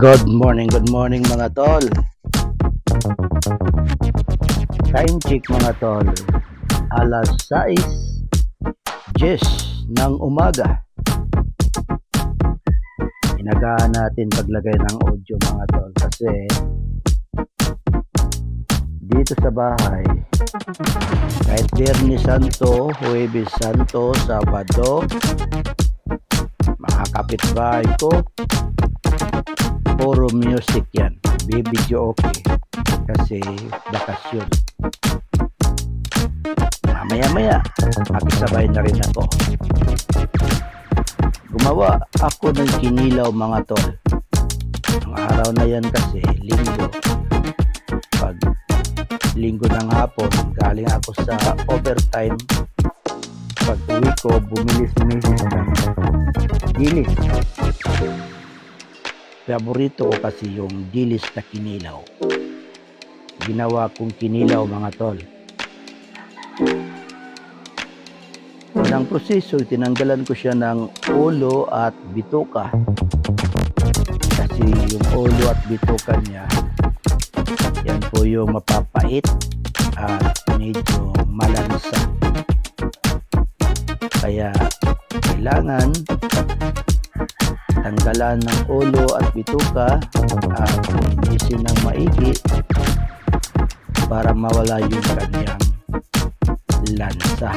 Good morning mga tol. Time check mga tol. Alas 6:10 ng umaga. Inagaan natin paglagay ng audio mga tol kasi dito sa bahay kahit Biyernes Santo, Huwebes Santo, Sabado, mga kapitbahay ko puro music yan, bibidyo okay kasi bakasyon. Maya makisabay na rin ako. Gumawa ako ng kinilaw mga tol. Ang araw na yan kasi linggo. Pag linggo ng hapon galing ako sa overtime, pag uwi ko bumilis ng dilis. Paborito ko kasi yung dilis na kinilaw. Ginawa kong kinilaw mga tol. Unang proseso, tinanggalan ko siya ng ulo at bituka. Kasi yung ulo at bituka niya, yan po yung mapapait at medyo malansa. Kaya kailangan tanggalan ng ulo at bituka at linisin ng maigi para mawala yung kanyang lansa.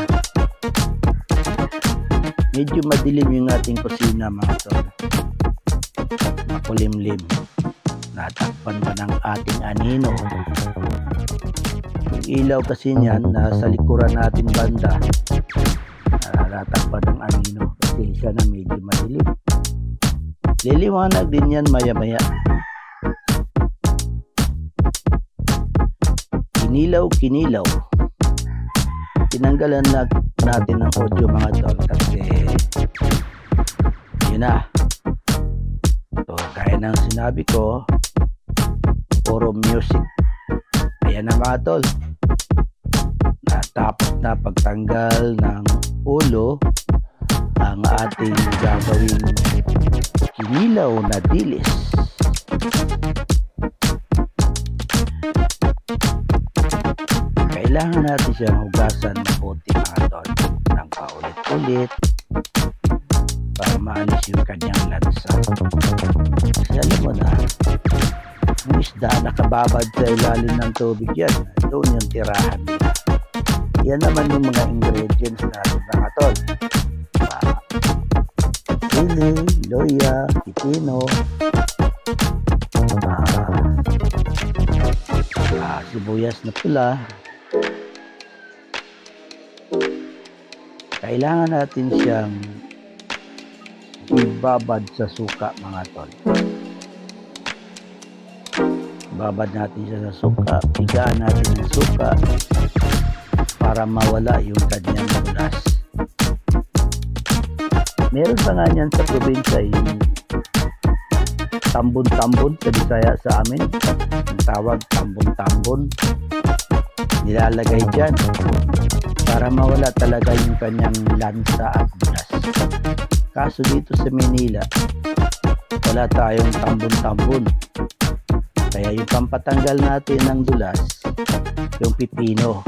Medyo madilim yung ating kusina mga tol. Makulimlim. Natakpan pa ng ating anino. Yung ilaw kasi niyan nasa likuran natin banda. Natakpan ng anino kasi siya na medyo madilim. Liliwanag din yan maya-maya. Kinilaw. Tinanggalan natin ng audio mga tol kasi yun na. So, kaya ng sinabi ko, puro music. Ayan na mga tol. Natapos na pagtanggal ng ulo ang ating gagawing kinilaw na dilis. Kailangan natin siyang hugasan ng konti mga tol ng paulit-ulit para maalis yung kanyang lansa. Kasi alam mo na, yung isda nakababad sa ilalim ng tubig yan, doon yung tirahan nila. Yan naman yung mga ingredients natin mga tol. Sili, loya, pipino, sibuyas na pula. Kailangan natin siyang ibabad sa suka mga tol. Babad natin siya sa suka, pigaan natin ang suka para mawala yung kanyang ulas. Meron pa nga niyan sa probinsya yung tambon-tambon sa Bisaya sa amin. Ang tawag tambon-tambon. Nilalagay dyan para mawala talaga yung kanyang lansa at bulas. Kaso dito sa Manila, wala tayong tambon-tambon. Kaya yung pampatanggal natin ng dulas, yung pipino.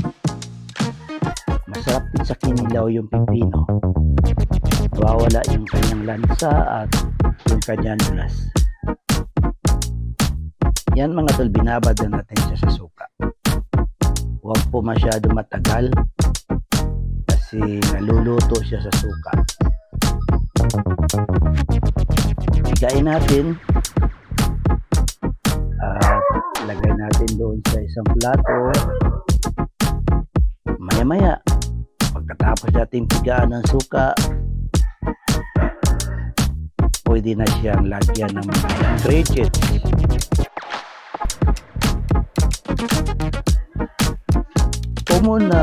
Masarap din sa kinilaw yung pipino. Wawala yung kanyang lansa at yung kanyang dulas. Yan mga tol, binabad na natin siya sa suka. Huwag po masyado matagal kasi naluluto siya sa suka. Higain natin at lagay natin doon sa isang plato Maya-maya, pagkatapos natin pigaan ng suka, pwede na siyang lagyan ng mga ingredients. Common na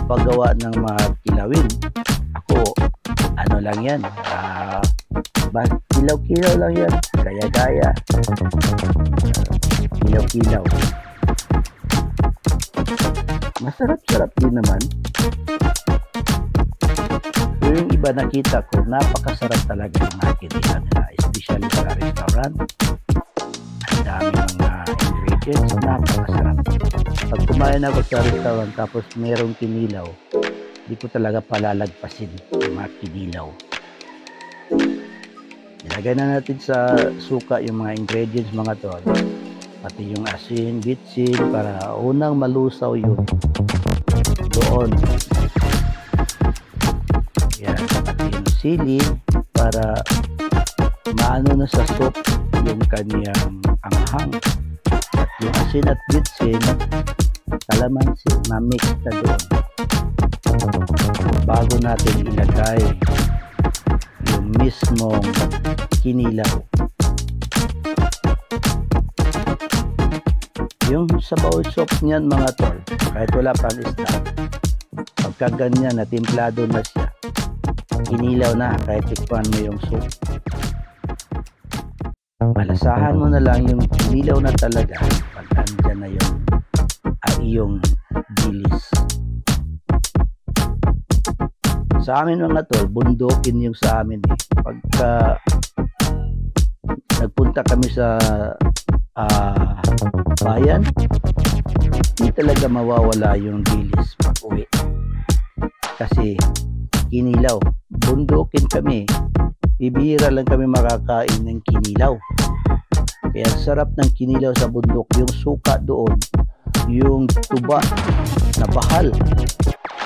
paggawa ng mga kilawin. Ako, ano lang yan, kilaw-kilaw lang yan, gaya-gaya, kilaw-kilaw. Masarap-sarap din naman. Yung iba nakita ko, napakasarap talaga yung mga kinilaw nila, especially sa restaurant. Ang dami mga ingredients, napakasarap. Pag kumain ako sa restaurant tapos merong kinilaw, hindi ko talaga palalagpasin yung mga kinilaw. Ilagay na natin sa suka yung mga ingredients, mga tol. Pati yung asin, bitsin, para unang malusaw yun doon. Yan, pati yung sili para maano na sa soup yung kanyang anghang. At yung asin at bitsin, kalamansi, ma-mix na doon bago natin ilagay yung mismong kinilaw. Yung sabaw soup niyan, mga tol, kahit wala pang isda, pagka ganyan na timplado na siya, kinilaw na, kahit tikpan mo yung soup, malasahan mo na lang yung kinilaw na talaga pag andyan na yung iyong bilis. Sa amin, mga tol, bundukin yung sa amin eh. Pagka nagpunta kami sa bayan, hindi talaga mawawala yung bilis pag uwi. Kasi kinilaw, bundukin kami, bibihira lang kami makakain ng kinilaw. Kaya sarap ng kinilaw sa bundok, yung suka doon, yung tuba na bahal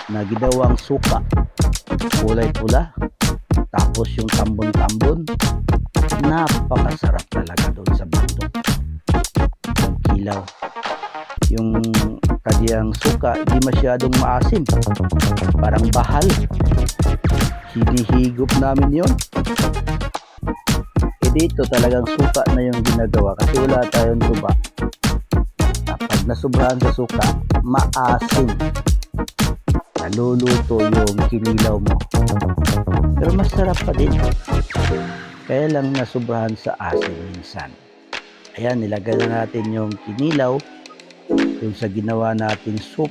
na ginawang suka, kulay pula, tapos yung tambon-tambon, napakasarap talaga doon sa bundok. Yung kilaw, yung kanyang suka, di masyadong maasim, parang bahal. Hinihigop namin yun. Dito talagang suka na yung ginagawa kasi wala tayong tuba. Pag nasubrahan sa suka, maasim, naluluto yung kinilaw mo, pero masarap pa din, kaya lang nasubrahan sa asin minsan. Ayan, nilagay na natin yung kinilaw yung sa ginawa natin soup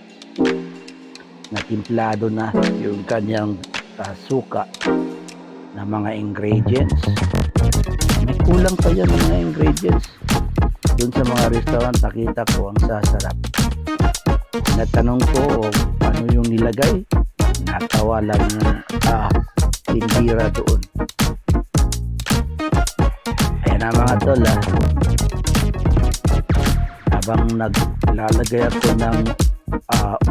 na timplado na yung kanyang suka na mga ingredients. May kulang pa yan ng mga ingredients. Doon sa mga restaurant, nakita ko ang sasarap. Natanong ko ano yung nilagay, natawa lang yung tindira doon. Ayan na, mga tol, habang naglalagay ako ng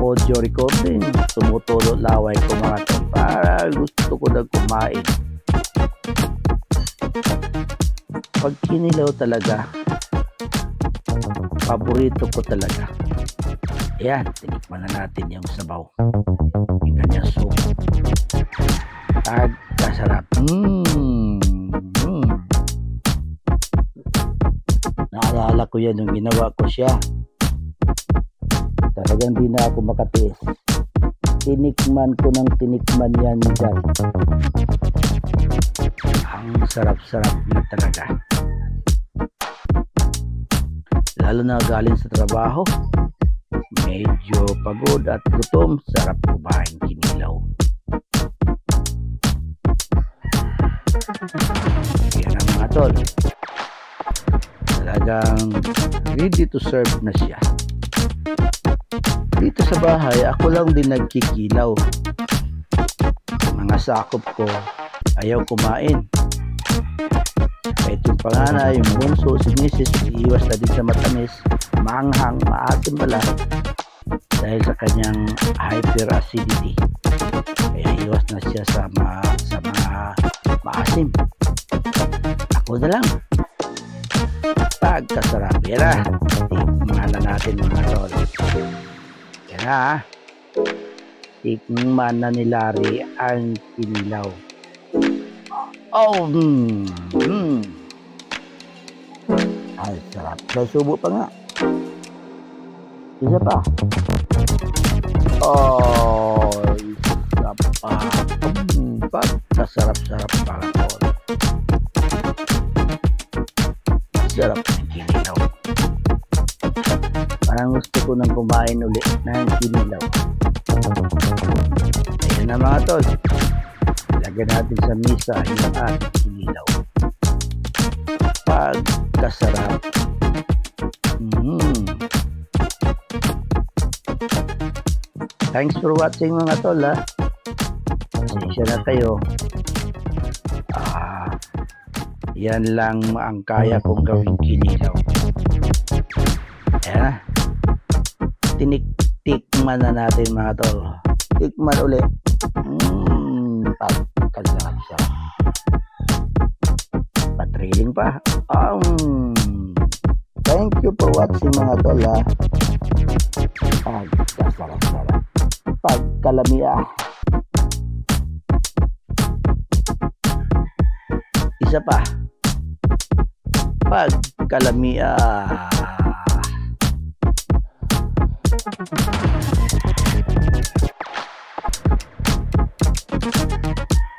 audio recording, tumutulo laway ko, mga tol, para gusto ko na kumain. Pag kinilaw talaga, paborito ko talaga. Ayan, tinikman na natin yung sabaw, yung kanyang soup. Kasarap. Naalala ko yan yung ginawa ko siya. Talagang di na ako makatiis. Tinikman ko ng tinikman yan dyan. Ang sarap-sarap na talaga. Lalo na galing sa trabaho, medyo pagod at gutom, sarap kumain kinilaw. Yan ang mga tol, talagang ready to serve na siya. Dito sa bahay, ako lang din nagkikilaw. Mga sakop ko ayaw kumain. Kahit yung panganay, yung bunso, si misis, iiwas na din sa matamis, maanghang, maasim pala dahil sa kanyang hyperacidity. Kaya iwas na siya sa mga maasim. Ako na lang. Pagkasarap. Yan na. Tikman na natin, mga tol. Yan na. Ha? Tikman na ni Larry ang kinilaw. Oh, Ay, sarap. May subo pa nga. Isa pa. Oh, isa pa. Pagkasarap-sarap para to. Sarap ng kinilaw. Parang gusto ko nang kumain ulit ng kinilaw. Ayun na mga tol. Lagyan natin sa misa yung ating kinilaw. Pagkasarap. Thanks for watching mga tol ha. Pasensya na kayo. Yan lang ang kaya kong gawing kinilaw. Ayan na. Tikman na natin mga tol. Tikman ulit. Pagkasarap-sarap. Patriling pa. Thank you for watching mga tol ha. Pagkasarap-sarap. Pagkalamia. Isa pa. Pagkalamia.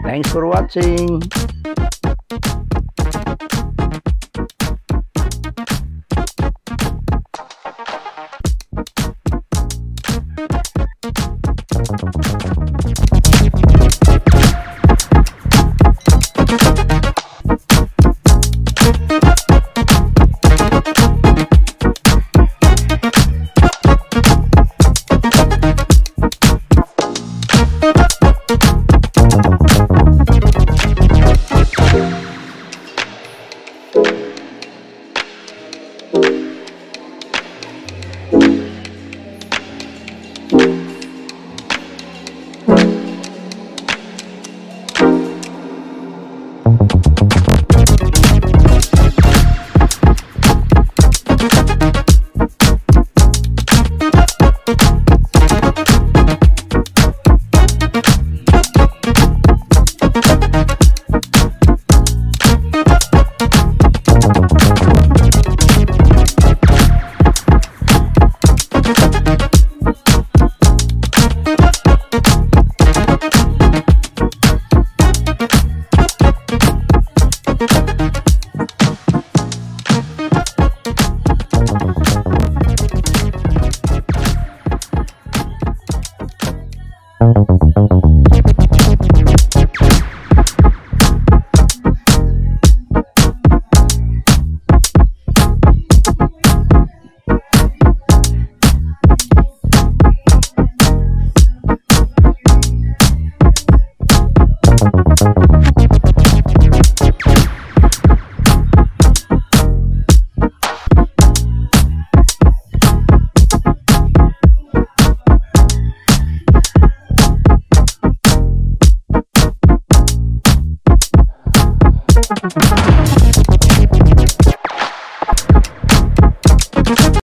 Thanks for watching.